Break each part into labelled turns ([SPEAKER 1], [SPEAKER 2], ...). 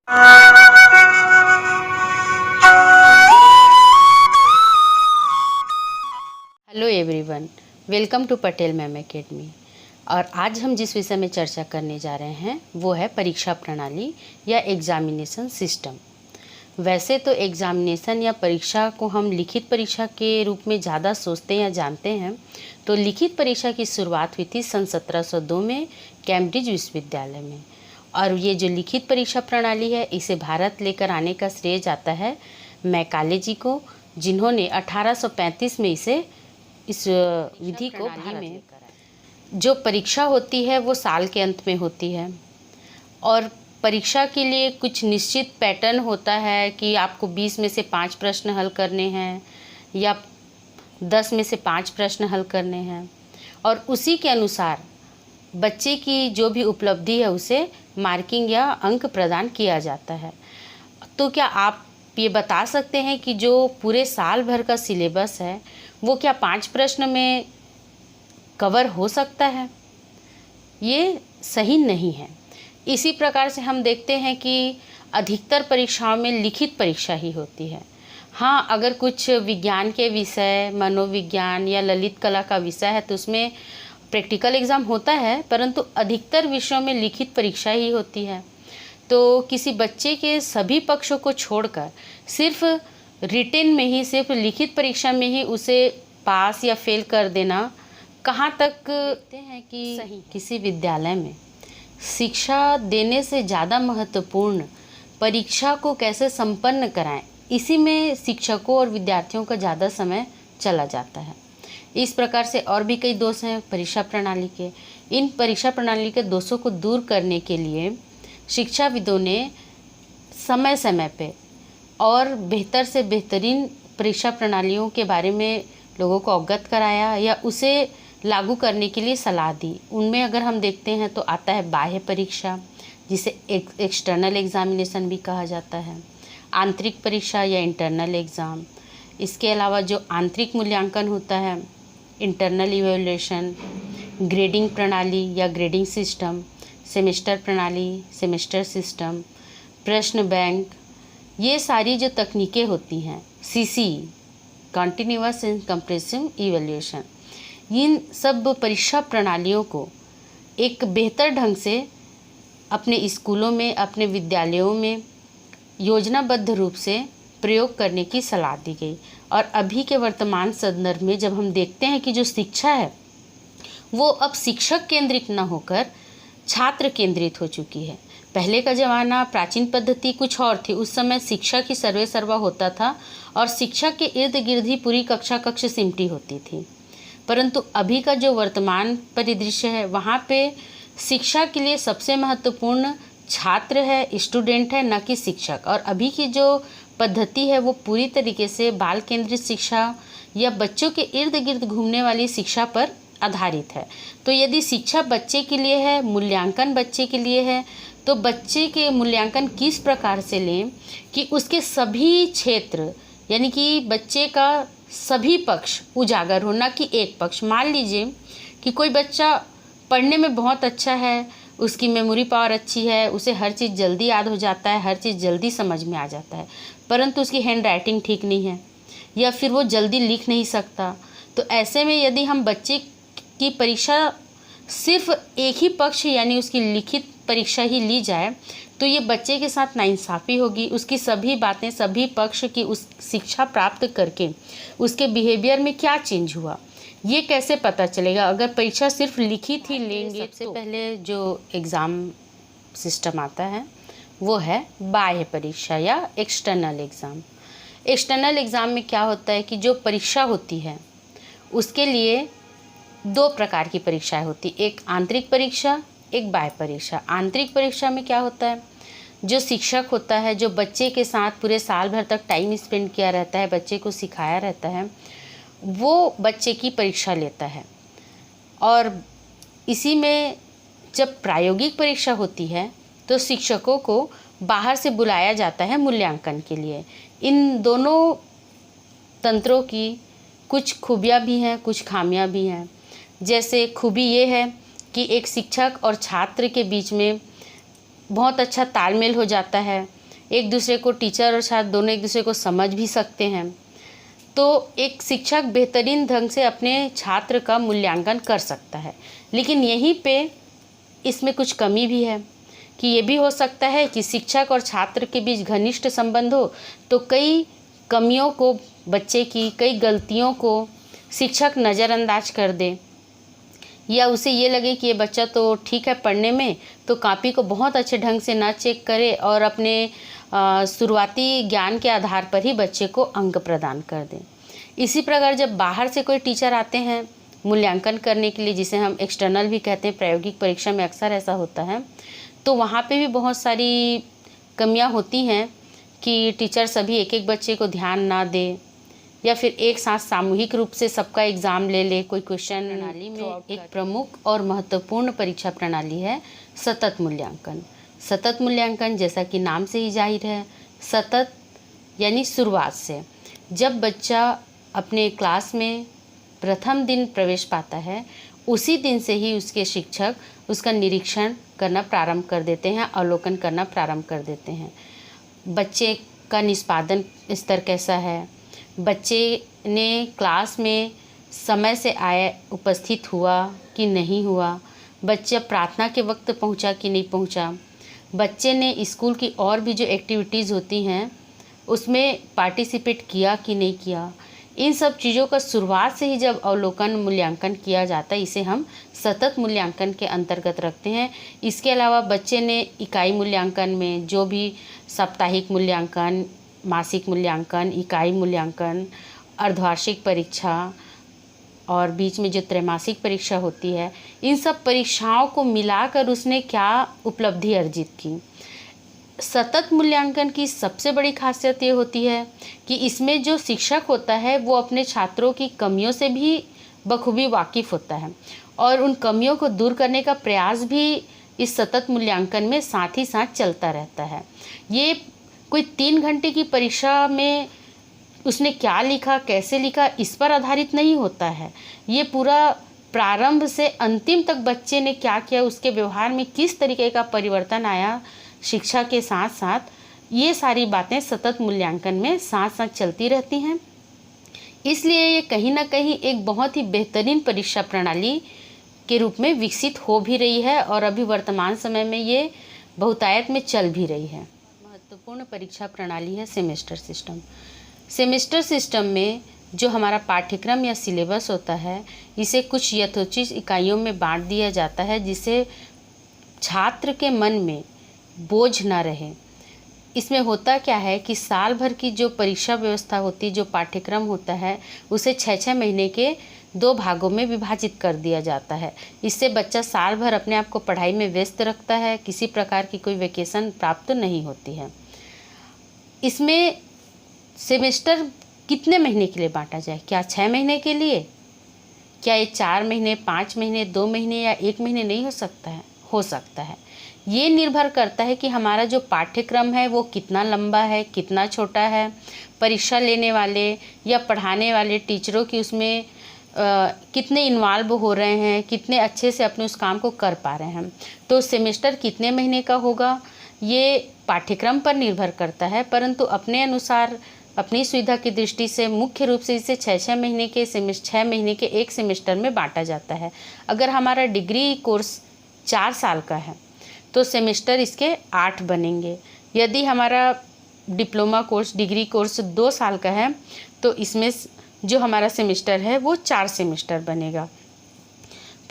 [SPEAKER 1] Hello everyone, welcome to Patel ma'am academy. और आज हम जिस विषय में चर्चा करने जा रहे हैं वो है परीक्षा प्रणाली या एग्जामिनेशन सिस्टम। वैसे तो एग्जामिनेशन या परीक्षा को हम लिखित परीक्षा के रूप में ज़्यादा सोचते हैं या जानते हैं। तो लिखित परीक्षा की शुरुआत हुई थी सन 1702 में कैम्ब्रिज विश्वविद्यालय में। और ये जो लिखित परीक्षा प्रणाली है इसे भारत लेकर आने का श्रेय जाता है मैकाले जी को, जिन्होंने 1835 में इस विधि को भारत में। जो परीक्षा होती है वो साल के अंत में होती है और परीक्षा के लिए कुछ निश्चित पैटर्न होता है कि आपको 20 में से 5 प्रश्न हल करने हैं या 10 में से 5 प्रश्न हल करने हैं, और उसी के अनुसार बच्चे की जो भी उपलब्धि है उसे मार्किंग या अंक प्रदान किया जाता है। तो क्या आप ये बता सकते हैं कि जो पूरे साल भर का सिलेबस है वो क्या 5 प्रश्न में कवर हो सकता है? ये सही नहीं है। इसी प्रकार से हम देखते हैं कि अधिकतर परीक्षाओं में लिखित परीक्षा ही होती है। हाँ, अगर कुछ विज्ञान के विषय, मनोविज्ञान या ललित कला का विषय है तो उसमें प्रैक्टिकल एग्ज़ाम होता है, परंतु अधिकतर विषयों में लिखित परीक्षा ही होती है। तो किसी बच्चे के सभी पक्षों को छोड़कर सिर्फ रिटेन में ही, सिर्फ लिखित परीक्षा में ही उसे पास या फेल कर देना कहाँ तक देखते हैं कि सही। किसी विद्यालय में शिक्षा देने से ज़्यादा महत्वपूर्ण परीक्षा को कैसे संपन्न कराएं, इसी में शिक्षकों और विद्यार्थियों का ज़्यादा समय चला जाता है। इस प्रकार से और भी कई दोष हैं परीक्षा प्रणाली के। इन परीक्षा प्रणाली के दोषों को दूर करने के लिए शिक्षाविदों ने समय समय पे और बेहतर से बेहतरीन परीक्षा प्रणालियों के बारे में लोगों को अवगत कराया या उसे लागू करने के लिए सलाह दी। उनमें अगर हम देखते हैं तो आता है बाह्य परीक्षा, जिसे एक्सटर्नल एग्जामिनेशन भी कहा जाता है, आंतरिक परीक्षा या इंटरनल एग्ज़ाम। इसके अलावा जो आंतरिक मूल्यांकन होता है, इंटरनल इवैल्यूएशन, ग्रेडिंग प्रणाली या ग्रेडिंग सिस्टम, सेमेस्टर प्रणाली, सेमेस्टर सिस्टम, प्रश्न बैंक, ये सारी जो तकनीकें होती हैं, CC, continuous and comprehensive evaluation, इन सब परीक्षा प्रणालियों को एक बेहतर ढंग से अपने स्कूलों में, अपने विद्यालयों में योजनाबद्ध रूप से प्रयोग करने की सलाह दी गई। और अभी के वर्तमान संदर्भ में जब हम देखते हैं कि जो शिक्षा है वो अब शिक्षक केंद्रित न होकर छात्र केंद्रित हो चुकी है। पहले का ज़माना, प्राचीन पद्धति कुछ और थी। उस समय शिक्षा की सर्वे सर्वा होता था और शिक्षा के इर्द गिर्द ही पूरी कक्ष सिमटी होती थी। परंतु अभी का जो वर्तमान परिदृश्य है वहाँ पे शिक्षा के लिए सबसे महत्वपूर्ण छात्र है, स्टूडेंट है, न कि शिक्षक। और अभी की जो पद्धति है वो पूरी तरीके से बाल केंद्रित शिक्षा या बच्चों के इर्द गिर्द घूमने वाली शिक्षा पर आधारित है। तो यदि शिक्षा बच्चे के लिए है, मूल्यांकन बच्चे के लिए है, तो बच्चे के मूल्यांकन किस प्रकार से लें कि उसके सभी क्षेत्र, यानी कि बच्चे का सभी पक्ष उजागर हो, ना कि एक पक्ष। मान लीजिए कि कोई बच्चा पढ़ने में बहुत अच्छा है, उसकी मेमोरी पावर अच्छी है, उसे हर चीज़ जल्दी याद हो जाता है, हर चीज़ जल्दी समझ में आ जाता है, परंतु उसकी हैंड राइटिंग ठीक नहीं है या फिर वो जल्दी लिख नहीं सकता। तो ऐसे में यदि हम बच्चे की परीक्षा सिर्फ एक ही पक्ष यानी उसकी लिखित परीक्षा ही ली जाए तो ये बच्चे के साथ नाइंसाफ़ी होगी। उसकी सभी बातें, सभी पक्ष की उस शिक्षा प्राप्त करके उसके बिहेवियर में क्या चेंज हुआ ये कैसे पता चलेगा अगर परीक्षा सिर्फ लिखित ही लेंगे। सबसे पहले जो एग्ज़ाम सिस्टम आता है वो है बाह्य परीक्षा या एक्सटर्नल एग्ज़ाम। एक्सटर्नल एग्ज़ाम में क्या होता है कि जो परीक्षा होती है उसके लिए 2 प्रकार की परीक्षाएं होती, एक आंतरिक परीक्षा, एक बाह्य परीक्षा। आंतरिक परीक्षा में क्या होता है, जो शिक्षक होता है, जो बच्चे के साथ पूरे साल भर तक टाइम स्पेंड किया रहता है, बच्चे को सिखाया रहता है, वो बच्चे की परीक्षा लेता है। और इसी में जब प्रायोगिक परीक्षा होती है तो शिक्षकों को बाहर से बुलाया जाता है मूल्यांकन के लिए। इन दोनों तंत्रों की कुछ खूबियाँ भी हैं, कुछ खामियाँ भी हैं। जैसे खूबी ये है कि एक शिक्षक और छात्र के बीच में बहुत अच्छा तालमेल हो जाता है, एक दूसरे को, टीचर और छात्र दोनों एक दूसरे को समझ भी सकते हैं। तो एक शिक्षक बेहतरीन ढंग से अपने छात्र का मूल्यांकन कर सकता है। लेकिन यहीं पे इसमें कुछ कमी भी है कि ये भी हो सकता है कि शिक्षक और छात्र के बीच घनिष्ठ संबंध हो तो कई कमियों को, बच्चे की कई गलतियों को शिक्षक नज़रअंदाज कर दे, या उसे ये लगे कि ये बच्चा तो ठीक है पढ़ने में, तो कॉपी को बहुत अच्छे ढंग से ना चेक करे और अपने शुरुआती ज्ञान के आधार पर ही बच्चे को अंक प्रदान कर दें। इसी प्रकार जब बाहर से कोई टीचर आते हैं मूल्यांकन करने के लिए, जिसे हम एक्सटर्नल भी कहते हैं, प्रायोगिक परीक्षा में अक्सर ऐसा होता है, तो वहाँ पे भी बहुत सारी कमियाँ होती हैं कि टीचर सभी एक एक बच्चे को ध्यान ना दे, या फिर एक साथ सामूहिक रूप से सबका एग्ज़ाम ले ले। कोई क्वेश्चन प्रणाली में एक प्रमुख और महत्वपूर्ण परीक्षा प्रणाली है सतत मूल्यांकन। सतत मूल्यांकन जैसा कि नाम से ही जाहिर है, सतत यानी शुरुआत से। जब बच्चा अपने क्लास में प्रथम दिन प्रवेश पाता है, उसी दिन से ही उसके शिक्षक उसका निरीक्षण करना प्रारंभ कर देते हैं, अवलोकन करना प्रारंभ कर देते हैं। बच्चे का निष्पादन स्तर कैसा है, बच्चे ने क्लास में समय से आए, उपस्थित हुआ कि नहीं हुआ, बच्चा प्रार्थना के वक्त पहुंचा कि नहीं पहुंचा, बच्चे ने स्कूल की और भी जो एक्टिविटीज़ होती हैं उसमें पार्टिसिपेट किया कि नहीं किया। इन सब चीज़ों का शुरुआत से ही जब अवलोकन मूल्यांकन किया जाता है, इसे हम सतत मूल्यांकन के अंतर्गत रखते हैं। इसके अलावा बच्चे ने इकाई मूल्यांकन में जो भी साप्ताहिक मूल्यांकन, मासिक मूल्यांकन, इकाई मूल्यांकन, अर्धवार्षिक परीक्षा और बीच में जो त्रैमासिक परीक्षा होती है, इन सब परीक्षाओं को मिलाकर उसने क्या उपलब्धि अर्जित की। सतत मूल्यांकन की सबसे बड़ी खासियत ये होती है कि इसमें जो शिक्षक होता है वो अपने छात्रों की कमियों से भी बखूबी वाकिफ़ होता है और उन कमियों को दूर करने का प्रयास भी इस सतत मूल्यांकन में साथ ही साथ चलता रहता है। ये कोई 3 घंटे की परीक्षा में उसने क्या लिखा, कैसे लिखा, इस पर आधारित नहीं होता है। ये पूरा प्रारंभ से अंतिम तक बच्चे ने क्या किया, उसके व्यवहार में किस तरीके का परिवर्तन आया शिक्षा के साथ साथ, ये सारी बातें सतत मूल्यांकन में साथ साथ चलती रहती हैं। इसलिए ये कहीं ना कहीं एक बहुत ही बेहतरीन परीक्षा प्रणाली के रूप में विकसित हो भी रही है और अभी वर्तमान समय में ये बहुतायत में चल भी रही है। महत्वपूर्ण परीक्षा प्रणाली है सेमेस्टर सिस्टम। सेमेस्टर सिस्टम में जो हमारा पाठ्यक्रम या सिलेबस होता है, इसे कुछ यथोचित इकाइयों में बांट दिया जाता है जिससे छात्र के मन में बोझ ना रहे। इसमें होता क्या है कि साल भर की जो परीक्षा व्यवस्था होती है, जो पाठ्यक्रम होता है, उसे 6-6 महीने के 2 भागों में विभाजित कर दिया जाता है। इससे बच्चा साल भर अपने आप को पढ़ाई में व्यस्त रखता है, किसी प्रकार की कोई वेकेशन प्राप्त नहीं होती है। इसमें सेमेस्टर कितने महीने के लिए बांटा जाए? क्या 6 महीने के लिए? क्या ये 4 महीने, 5 महीने, 2 महीने या 1 महीने नहीं हो सकता है? हो सकता है। ये निर्भर करता है कि हमारा जो पाठ्यक्रम है वो कितना लंबा है, कितना छोटा है, परीक्षा लेने वाले या पढ़ाने वाले टीचरों की उसमें कितने इन्वॉल्व हो रहे हैं, कितने अच्छे से अपने उस काम को कर पा रहे हैं। तो सेमेस्टर कितने महीने का होगा ये पाठ्यक्रम पर निर्भर करता है, परंतु अपने अनुसार, अपनी सुविधा की दृष्टि से मुख्य रूप से इसे 6 महीने के 6 महीने के एक सेमेस्टर में बांटा जाता है। अगर हमारा डिग्री कोर्स 4 साल का है तो सेमेस्टर इसके 8 बनेंगे। यदि हमारा डिप्लोमा कोर्स, डिग्री कोर्स 2 साल का है तो इसमें जो हमारा सेमेस्टर है वो 4 सेमेस्टर बनेगा।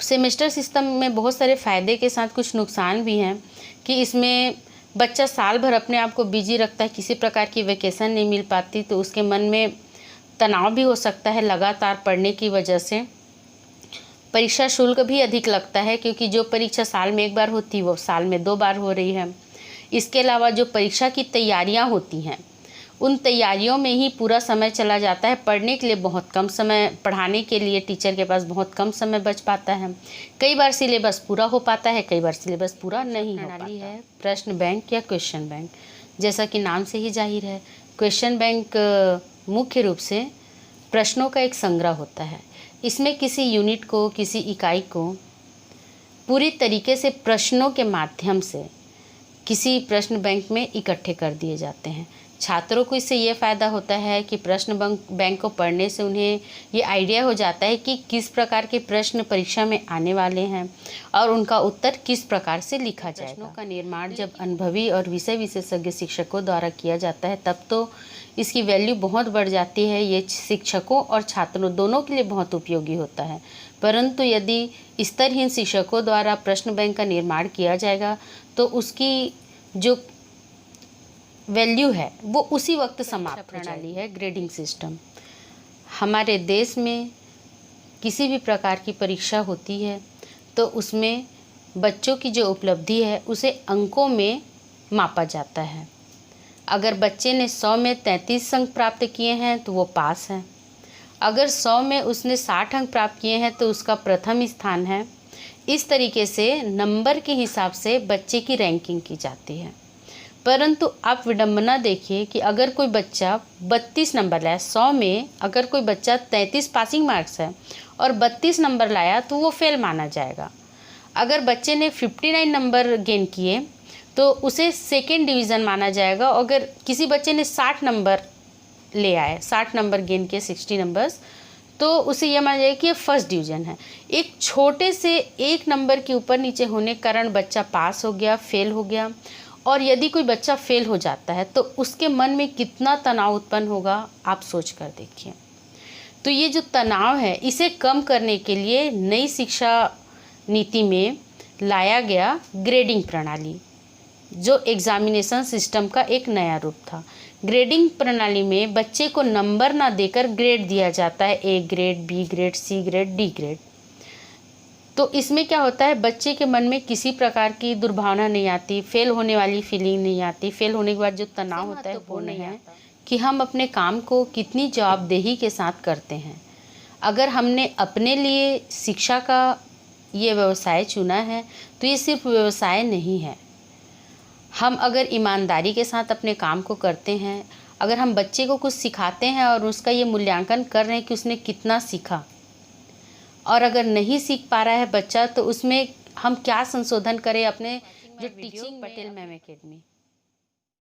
[SPEAKER 1] सेमेस्टर सिस्टम में बहुत सारे फ़ायदे के साथ कुछ नुकसान भी हैं कि इसमें बच्चा साल भर अपने आप को बिजी रखता है, किसी प्रकार की वेकेशन नहीं मिल पाती, तो उसके मन में तनाव भी हो सकता है लगातार पढ़ने की वजह से। परीक्षा शुल्क भी अधिक लगता है क्योंकि जो परीक्षा साल में 1 बार होती है वो साल में 2 बार हो रही है। इसके अलावा जो परीक्षा की तैयारियां होती हैं, उन तैयारियों में ही पूरा समय चला जाता है। पढ़ने के लिए बहुत कम समय, पढ़ाने के लिए टीचर के पास बहुत कम समय बच पाता है। कई बार सिलेबस पूरा हो पाता है, कई बार सिलेबस पूरा नहीं हो पाता है। प्रश्न बैंक या क्वेश्चन बैंक, जैसा कि नाम से ही जाहिर है, क्वेश्चन बैंक मुख्य रूप से प्रश्नों का एक संग्रह होता है। इसमें किसी यूनिट को, किसी इकाई को पूरी तरीके से प्रश्नों के माध्यम से किसी प्रश्न बैंक में इकट्ठे कर दिए जाते हैं। छात्रों को इससे ये फ़ायदा होता है कि प्रश्न बैंक को पढ़ने से उन्हें ये आइडिया हो जाता है कि किस प्रकार के प्रश्न परीक्षा में आने वाले हैं और उनका उत्तर किस प्रकार से लिखा जाएगा। प्रश्नों का निर्माण जब अनुभवी और विषय विशेषज्ञ शिक्षकों द्वारा किया जाता है तब तो इसकी वैल्यू बहुत बढ़ जाती है। ये शिक्षकों और छात्रों दोनों के लिए बहुत उपयोगी होता है। परंतु यदि स्तरहीन शिक्षकों द्वारा प्रश्न बैंक का निर्माण किया जाएगा तो उसकी जो वैल्यू है वो उसी वक्त समाप्त हो जाएगी। है ग्रेडिंग सिस्टम। हमारे देश में किसी भी प्रकार की परीक्षा होती है तो उसमें बच्चों की जो उपलब्धि है उसे अंकों में मापा जाता है। अगर बच्चे ने 100 में 33 अंक प्राप्त किए हैं तो वो पास है। अगर 100 में उसने 60 अंक प्राप्त किए हैं तो उसका प्रथम स्थान है। इस तरीके से नंबर के हिसाब से बच्चे की रैंकिंग की जाती है। परंतु आप विडंबना देखिए कि अगर कोई बच्चा 32 नंबर लाया, 100 में अगर कोई बच्चा 33 पासिंग मार्क्स है और 32 नंबर लाया तो वो फेल माना जाएगा। अगर बच्चे ने 59 नंबर गेन किए तो उसे सेकेंड डिवीज़न माना जाएगा। अगर किसी बच्चे ने 60 नंबर ले आए, 60 नंबर गेन किए, 60 नंबर्स, तो उसे यह माना जाएगा कि ये फर्स्ट डिवीज़न है। एक छोटे से एक नंबर के ऊपर नीचे होने के कारण बच्चा पास हो गया, फेल हो गया। और यदि कोई बच्चा फेल हो जाता है तो उसके मन में कितना तनाव उत्पन्न होगा आप सोच कर देखिए। तो ये जो तनाव है इसे कम करने के लिए नई शिक्षा नीति में लाया गया ग्रेडिंग प्रणाली, जो एग्जामिनेशन सिस्टम का एक नया रूप था। ग्रेडिंग प्रणाली में बच्चे को नंबर ना देकर ग्रेड दिया जाता है, A grade, B grade, C grade, D grade. तो इसमें क्या होता है, बच्चे के मन में किसी प्रकार की दुर्भावना नहीं आती, फेल होने वाली फीलिंग नहीं आती। फेल होने के बाद जो तनाव होता है वो नहीं है कि हम अपने काम को कितनी जवाबदेही के साथ करते हैं। अगर हमने अपने लिए शिक्षा का ये व्यवसाय चुना है तो ये सिर्फ व्यवसाय नहीं है। हम अगर ईमानदारी के साथ अपने काम को करते हैं, अगर हम बच्चे को कुछ सिखाते हैं और उसका ये मूल्यांकन कर रहे हैं कि उसने कितना सीखा, और अगर नहीं सीख पा रहा है बच्चा तो उसमें हम क्या संशोधन करें अपने जो टीचिंग पटेल मैम एकेडमी।